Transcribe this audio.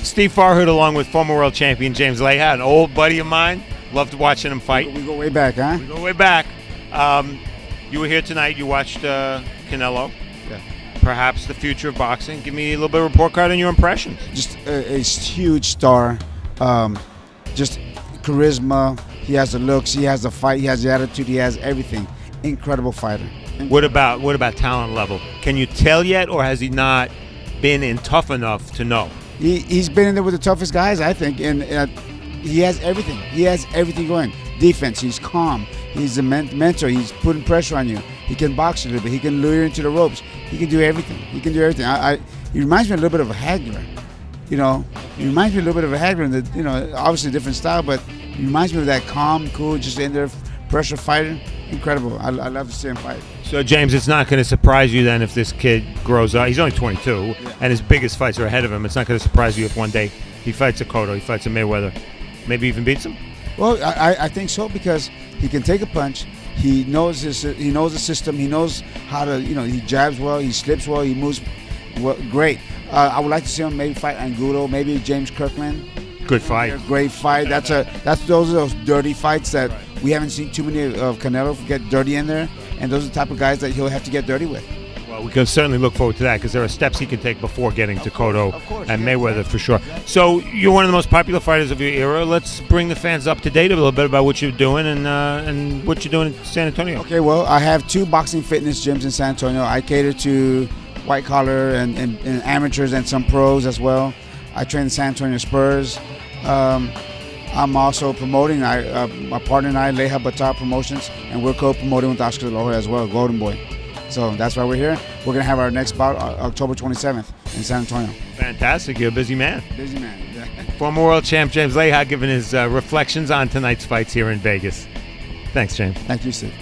Steve Farhood, along with former world champion James Leija, an old buddy of mine. Loved watching him fight. We go way back, huh? We go way back. You were here tonight. You watched Canelo. Yeah. Perhaps the future of boxing. Give me a little bit of a report card on your impressions. Just a huge star. Just charisma. He has the looks. He has the fight. He has the attitude. He has everything. Incredible fighter. What about talent level? Can you tell yet, or has he not been in tough enough to know? He's been in there with the toughest guys, I think, and he has everything. He has everything going. Defense, he's calm. He's a mentor. He's putting pressure on you. He can box a little bit. He can lure you into the ropes. He can do everything. He can do everything. He reminds me a little bit of a Hagler. You know, he reminds me a little bit of a Hagler. You know, obviously a different style, but he reminds me of that calm, cool, just in there, pressure fighter. Incredible. I love to see him fight. So, James, it's not going to surprise you then if this kid grows up. He's only 22, and his biggest fights are ahead of him. It's not going to surprise you if one day he fights a Cotto, he fights a Mayweather, maybe even beats him? Well, I think so, because he can take a punch. He knows the system. He knows how to, he jabs well, he slips well, he moves well, great. I would like to see him maybe fight Angulo, maybe James Kirkland. Good fight. Great fight. Those are those dirty fights that we haven't seen too many of Canelo get dirty in there, and those are the type of guys that he'll have to get dirty with. Well, we can certainly look forward to that, because there are steps he can take before getting to Cotto and Mayweather for sure. So you're one of the most popular fighters of your era. Let's bring the fans up to date a little bit about what you're doing and what you're doing in San Antonio. Okay, well, I have 2 boxing fitness gyms in San Antonio. I cater to white collar and amateurs and some pros as well. I train the San Antonio Spurs. I'm also promoting. My partner and I, Leija Bata Promotions, and we're co-promoting with Oscar De La Hoya as well, Golden Boy. So that's why we're here. We're going to have our next bout October 27th in San Antonio. Fantastic. You're a busy man. Busy man, yeah. Former world champ James Leija giving his reflections on tonight's fights here in Vegas. Thanks, James. Thank you, Steve.